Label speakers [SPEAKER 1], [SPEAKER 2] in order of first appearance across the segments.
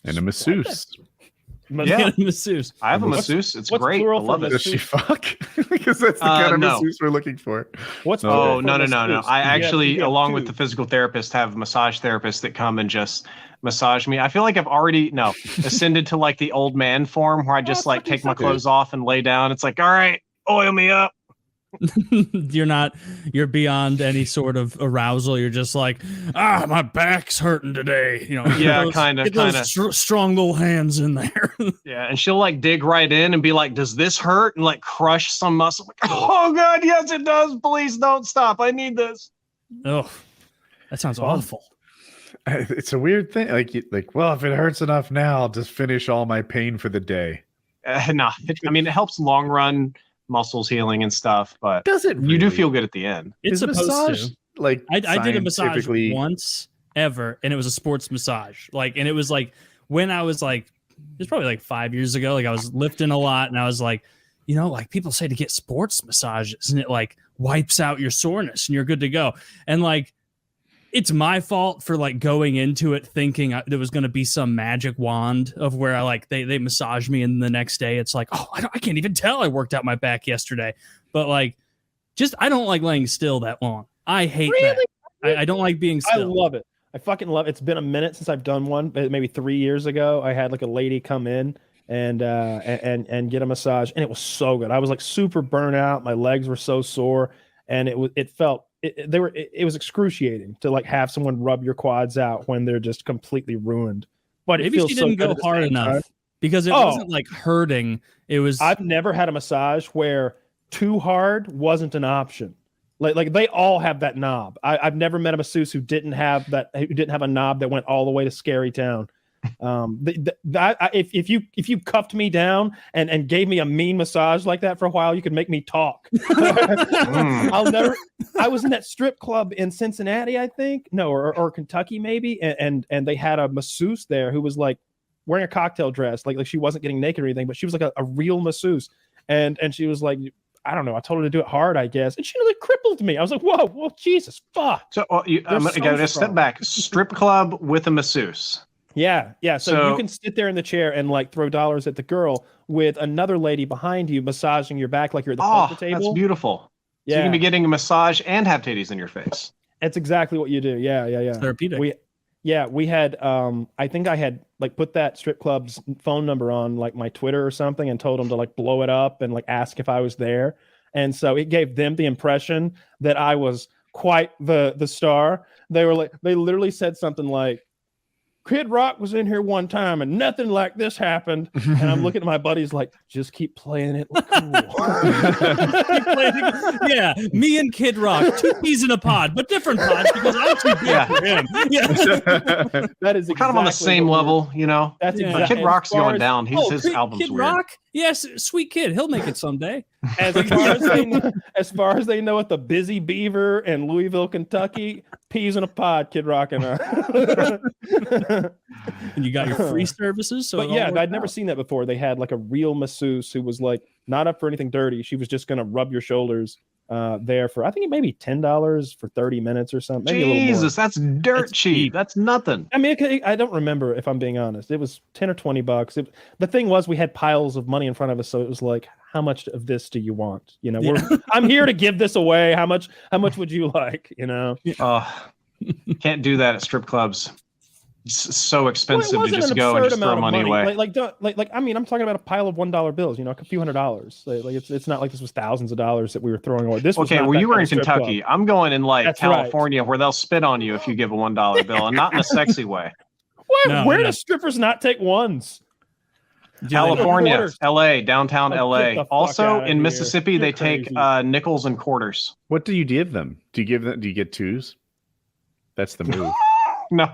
[SPEAKER 1] And a masseuse.
[SPEAKER 2] Yeah,
[SPEAKER 3] a masseuse.
[SPEAKER 2] I have a masseuse. It's great. I love it.
[SPEAKER 1] Does she fuck? Because that's the kind of masseuse we're looking for.
[SPEAKER 4] What's
[SPEAKER 2] no. I actually, along with
[SPEAKER 4] two.
[SPEAKER 2] the physical therapist, have massage therapists that come and just massage me. I feel like I've already ascended to like the old man form where I just like take my clothes off and lay down. It's like, all right, oil me up.
[SPEAKER 3] You're beyond any sort of arousal. You're just like, my back's hurting today. Kind of strong little hands in there.
[SPEAKER 2] Yeah, and she'll like dig right in and be like, does this hurt? And like crush some muscle. Like, oh god, yes it does. Please don't stop. I need this.
[SPEAKER 3] Oh, that sounds awful.
[SPEAKER 1] It's a weird thing. Well, if it hurts enough now, I'll just finish all my pain for the day.
[SPEAKER 2] It helps long run muscles healing and stuff, but
[SPEAKER 1] does it really?
[SPEAKER 2] You do feel good at the end.
[SPEAKER 3] It's supposed
[SPEAKER 1] massage,
[SPEAKER 3] to. Like I did a massage once ever, and it was a sports massage. And it was like when I was like, it was probably like 5 years ago. Like I was lifting a lot, and I was like, like people say to get sports massages, and it like wipes out your soreness, and you're good to go. And like, it's my fault for like going into it thinking there was going to be some magic wand of where I like they massage me, and the next day it's like, oh, I can't even tell I worked out my back yesterday. But like, I don't like laying still that long. I hate that. I don't like being still.
[SPEAKER 4] I love it. I fucking love it. It's been a minute since I've done one. Maybe 3 years ago, I had like a lady come in and get a massage, and it was so good. I was like super burnt out. My legs were so sore, and it was excruciating to like have someone rub your quads out when they're just completely ruined. But
[SPEAKER 3] maybe she didn't go hard enough because it wasn't like hurting. It was.
[SPEAKER 4] I've never had a massage where too hard wasn't an option. Like they all have that knob. I've never met a masseuse who didn't have a knob that went all the way to Scary Town. If you cuffed me down and gave me a mean massage like that for a while, you could make me talk. I was in that strip club in Cincinnati, I think, or Kentucky maybe, and they had a masseuse there who was like wearing a cocktail dress, like she wasn't getting naked or anything, but she was like a real masseuse, and she was like, I don't know, I told her to do it hard, I guess, and she really crippled me. I was like, whoa, Jesus, fuck.
[SPEAKER 2] So I'm gonna step back. Strip club with a masseuse.
[SPEAKER 4] Yeah. So you can sit there in the chair and like throw dollars at the girl with another lady behind you massaging your back like you're at the poker table.
[SPEAKER 2] That's beautiful.
[SPEAKER 4] Yeah.
[SPEAKER 2] So you can be getting a massage and have titties in your face.
[SPEAKER 4] That's exactly what you do. Yeah.
[SPEAKER 3] It's therapeutic.
[SPEAKER 4] We had I think I had like put that strip club's phone number on like my Twitter or something and told them to like blow it up and like ask if I was there. And so it gave them the impression that I was quite the star. They literally said something like, Kid Rock was in here one time and nothing like this happened. And I'm looking at my buddies like, just keep playing it cool.
[SPEAKER 3] Yeah, me and Kid Rock, two peas in a pod, but different pods because I'm too big for him. Yeah.
[SPEAKER 4] That is
[SPEAKER 2] exactly kind of on the same level,
[SPEAKER 4] That's exactly.
[SPEAKER 2] Kid Rock's going down. His album's
[SPEAKER 3] Kid
[SPEAKER 2] weird.
[SPEAKER 3] Rock? Yes, sweet kid. He'll make it someday.
[SPEAKER 4] As far as they know, at the Busy Beaver in Louisville, Kentucky, peas in a pod, Kid Rock and
[SPEAKER 3] and you got your free services. So
[SPEAKER 4] but yeah, I'd never seen that before. They had like a real masseuse who was like not up for anything dirty. She was just gonna rub your shoulders there for, I think it may be $10 for 30 minutes or something. Maybe
[SPEAKER 2] Jesus, that's dirt cheap. That's nothing.
[SPEAKER 4] I mean, I don't remember, if I'm being honest. It was $10 or $20. The thing was, we had piles of money in front of us, so it was like, how much of this do you want? I'm here to give this away. How much would you like?
[SPEAKER 2] Can't do that at strip clubs. It's so expensive to just go and just throw money away.
[SPEAKER 4] I mean, I'm talking about a pile of $1 bills. A few $100s. It's not like this was thousands of dollars that we were throwing away. This was
[SPEAKER 2] well, you were in Kentucky. I'm going in like California, where they'll spit on you if you give a $1 bill, and not in a sexy way.
[SPEAKER 4] Where do strippers not take ones?
[SPEAKER 2] California, LA, downtown LA. Also in Mississippi, they take nickels and quarters.
[SPEAKER 1] What do you give them? Do you get twos? That's the move.
[SPEAKER 2] No,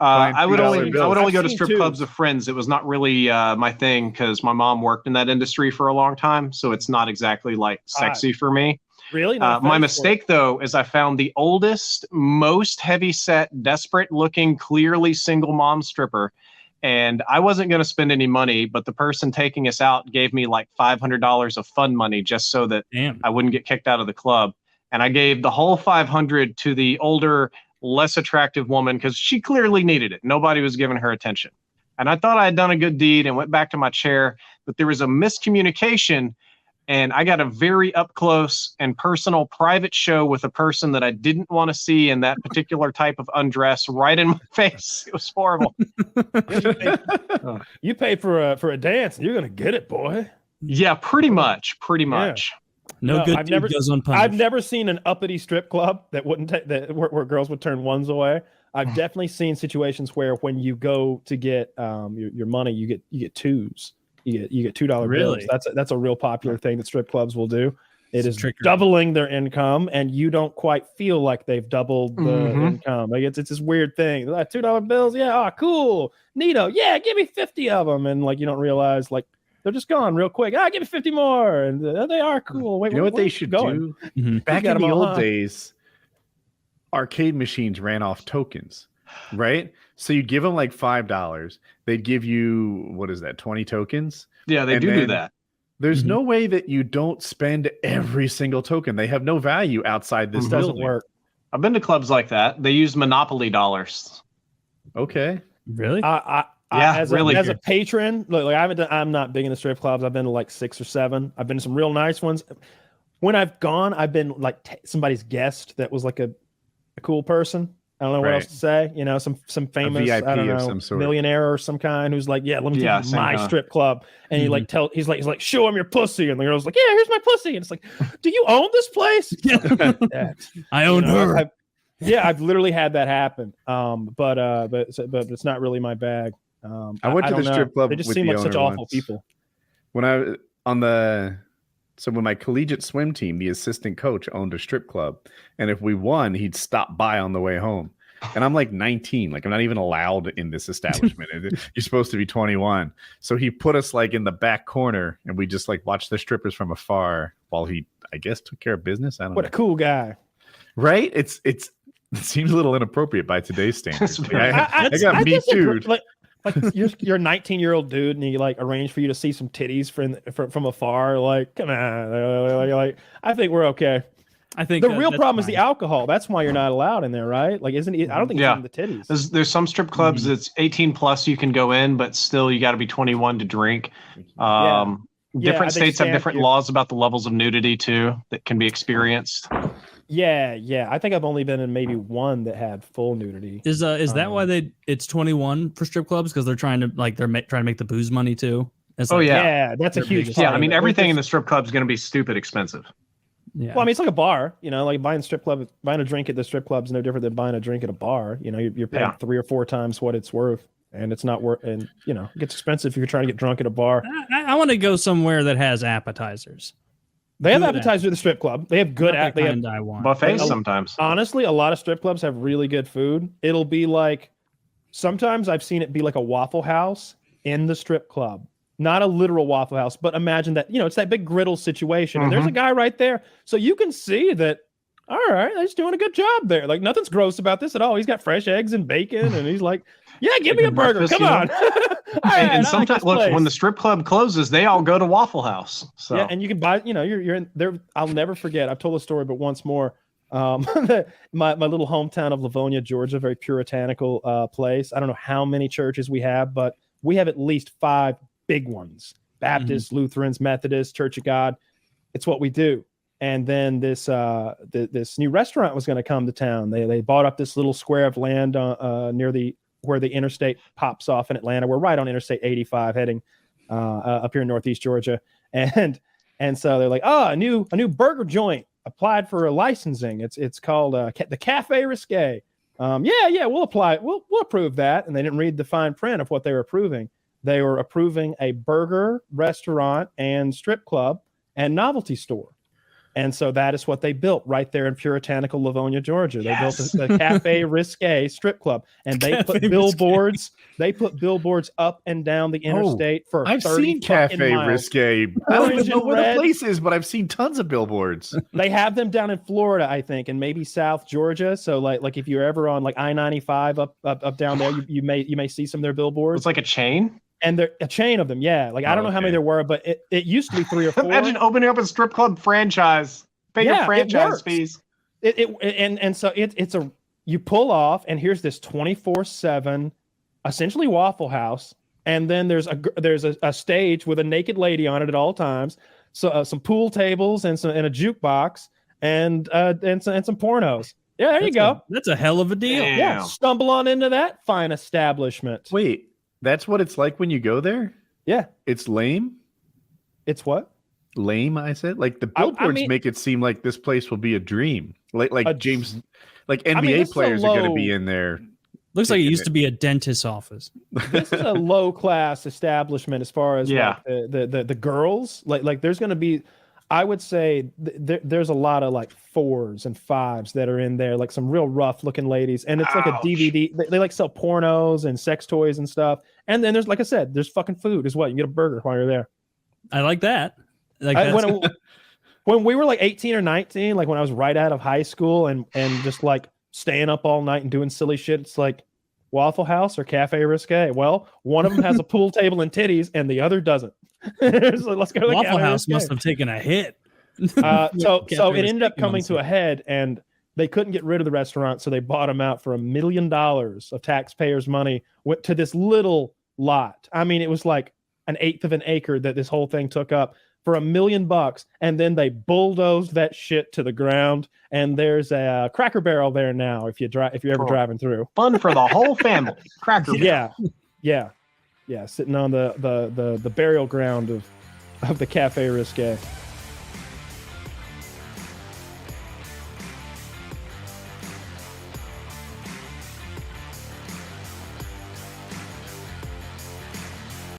[SPEAKER 2] I would only go to strip clubs with friends. It was not really my thing because my mom worked in that industry for a long time, so it's not exactly like sexy for me.
[SPEAKER 4] Really?
[SPEAKER 2] My mistake though is I found the oldest, most heavy-set, desperate-looking, clearly single mom stripper, and I wasn't going to spend any money, but the person taking us out gave me like $500 of fun money just so that I wouldn't get kicked out of the club, and I gave the whole $500 to the older, less attractive woman because she clearly needed it. Nobody was giving her attention. And I thought I had done a good deed and went back to my chair, but there was a miscommunication. And I got a very up close and personal private show with a person that I didn't want to see in that particular type of undress right in my face. It was horrible.
[SPEAKER 4] You paid for a dance, and you're gonna get it, boy.
[SPEAKER 2] Yeah, pretty much.
[SPEAKER 3] No good deed goes unpunished.
[SPEAKER 4] I've never seen an uppity strip club that wouldn't take where girls would turn ones away. I've definitely seen situations where when you go to get your money, you get twos. You get $2
[SPEAKER 3] Really?
[SPEAKER 4] bills. That's a real popular thing that strip clubs will do. It is doubling their income, and you don't quite feel like they've doubled the income. Like it's this weird thing. They're like $2 bills, yeah, cool, neato, yeah, give me 50 of them, and like you don't realize like they're just gone real quick. Give me 50 more, and they are cool. Wait,
[SPEAKER 1] you know what they should do? Back in the old days, arcade machines ran off tokens. Right, so you give them like $5. They'd give you 20 tokens.
[SPEAKER 2] Yeah, they do that.
[SPEAKER 1] There's no way that you don't spend every single token. They have no value outside this.
[SPEAKER 4] Doesn't work.
[SPEAKER 2] I've been to clubs like that. They use Monopoly dollars.
[SPEAKER 1] Okay,
[SPEAKER 3] really?
[SPEAKER 4] As a patron, like I'm not big into strip clubs. I've been to like 6 or 7. I've been to some real nice ones. When I've gone, I've been like somebody's guest that was like a cool person. I don't know what else to say. You know, some famous,
[SPEAKER 1] VIP
[SPEAKER 4] I don't know,
[SPEAKER 1] of some sort.
[SPEAKER 4] Millionaire or some kind who's like, yeah, let me take you to my strip club. And he's like, show him your pussy. And the girl's like, yeah, here's my pussy. And it's like, do you own this place?
[SPEAKER 3] I own her.
[SPEAKER 4] I've literally had that happen. But it's not really my bag.
[SPEAKER 1] I went to the strip club.
[SPEAKER 4] They just
[SPEAKER 1] with
[SPEAKER 4] seem
[SPEAKER 1] the
[SPEAKER 4] like such
[SPEAKER 1] owner
[SPEAKER 4] awful
[SPEAKER 1] once.
[SPEAKER 4] people.
[SPEAKER 1] When my collegiate swim team, the assistant coach owned a strip club, and if we won, he'd stop by on the way home. And I'm like 19, like I'm not even allowed in this establishment. You're supposed to be 21. So he put us like in the back corner, and we just like watched the strippers from afar while he, I guess, took care of business. I don't know.
[SPEAKER 4] What a cool guy,
[SPEAKER 1] right? It seems a little inappropriate by today's standards. I got me too.
[SPEAKER 4] Like you're a 19-year-old dude, and he like arranged for you to see some titties from afar. Like, come on, like I think we're okay.
[SPEAKER 3] I think
[SPEAKER 4] the real problem is the alcohol. That's why you're not allowed in there, right? Like, isn't it? I don't think it's even the titties.
[SPEAKER 2] There's some strip clubs that's 18 plus you can go in, but still you got to be 21 to drink. Different states have different laws about the levels of nudity too that can be experienced.
[SPEAKER 4] Yeah. I think I've only been in maybe one that had full nudity.
[SPEAKER 3] Is that why it's 21 for strip clubs, because they're trying to trying to make the booze money too? It's
[SPEAKER 4] that's a huge.
[SPEAKER 2] Yeah, I mean everything in the strip club is going to be stupid expensive.
[SPEAKER 3] Yeah.
[SPEAKER 4] Well, I mean it's like a bar, you know, like buying a drink at the strip club is no different than buying a drink at a bar. You know, you're paying 3 or 4 times what it's worth, and it's not worth. And you know, it gets expensive if you're trying to get drunk at a bar.
[SPEAKER 3] I want to go somewhere that has appetizers.
[SPEAKER 4] They have appetizers at the strip club. They have good
[SPEAKER 2] buffets sometimes.
[SPEAKER 4] Honestly, a lot of strip clubs have really good food. It'll be like sometimes I've seen it be like a Waffle House in the strip club. Not a literal Waffle House, but imagine that, you know, it's that big griddle situation. And there's a guy right there. So you can see that, all right, he's doing a good job there. Like nothing's gross about this at all. He's got fresh eggs and bacon, and he's like, yeah, give me a burger. Come on.
[SPEAKER 2] And sometimes, look, when the strip club closes, they all go to Waffle House. So
[SPEAKER 4] yeah, and you can buy, you know, you're in there. I'll never forget. I've told the story, but once more, my little hometown of Livonia, Georgia, very puritanical place. I don't know how many churches we have, but we have at least 5 big ones: Baptists, Lutherans, Methodists, Church of God. It's what we do. And then this new restaurant was going to come to town. They bought up this little square of land near where the interstate pops off in Atlanta. We're right on Interstate 85 heading up here in Northeast Georgia. And so they're like, a new burger joint applied for a licensing. It's called the Cafe Risque. We'll apply. We'll approve that. And they didn't read the fine print of what they were approving. They were approving a burger restaurant and strip club and novelty store. And so that is what they built right there in puritanical Livonia, Georgia. They built the Cafe Risque strip club, and they put billboards. They put billboards up and down the interstate for 30
[SPEAKER 1] I've seen Cafe
[SPEAKER 4] miles.
[SPEAKER 1] Risque. I don't even know where the place is, but I've seen tons of billboards.
[SPEAKER 4] They have them down in Florida, I think, and maybe South Georgia. So like if you're ever on like I-95 up down there, you may see some of their billboards.
[SPEAKER 2] It's like a chain.
[SPEAKER 4] And they're a chain of them, yeah. Like I don't know how many there were, but it used to be 3 or 4.
[SPEAKER 2] Imagine opening up a strip club franchise. Pay your franchise fees.
[SPEAKER 4] So it's you pull off, and here's this 24/7, essentially Waffle House and then there's a stage with a naked lady on it at all times. So some pool tables and a jukebox and some pornos. Yeah, there you go.
[SPEAKER 3] That's a hell of a deal.
[SPEAKER 2] Damn.
[SPEAKER 4] Yeah, stumble on into that fine establishment.
[SPEAKER 1] Wait, that's what it's like when you go there?
[SPEAKER 4] Yeah.
[SPEAKER 1] It's lame?
[SPEAKER 4] It's what?
[SPEAKER 1] Lame, I said. Like the billboards make it seem like this place will be a dream. Like James, like NBA players are going to be in there.
[SPEAKER 3] Looks like it used to be a dentist's office.
[SPEAKER 4] This is a low class establishment as far as like the girls. Like there's going to be, I would say there's a lot of like 4s and 5s that are in there, like some real rough looking ladies. And it's like a DVD. They like sell pornos and sex toys and stuff. And then there's, like I said, there's fucking food as well. You can get a burger while you're there.
[SPEAKER 3] I like that.
[SPEAKER 4] When we were like 18 or 19, like when I was right out of high school and just like staying up all night and doing silly shit, it's like Waffle House or Cafe Risque. Well, one of them has a pool table and titties and the other doesn't. So let's go to
[SPEAKER 3] Waffle House
[SPEAKER 4] Risque.
[SPEAKER 3] must have taken a hit.
[SPEAKER 4] So it ended up coming to a head, and they couldn't get rid of the restaurant, so they bought them out for $1 million of taxpayers' money. Went to this little lot. I mean, it was like 1/8 of an acre that this whole thing took up for $1 million, and then they bulldozed that shit to the ground. And there's a Cracker Barrel there now. If you're ever driving through,
[SPEAKER 2] fun for the whole family. Cracker Barrel.
[SPEAKER 4] Yeah, sitting on the burial ground of the Cafe Risque.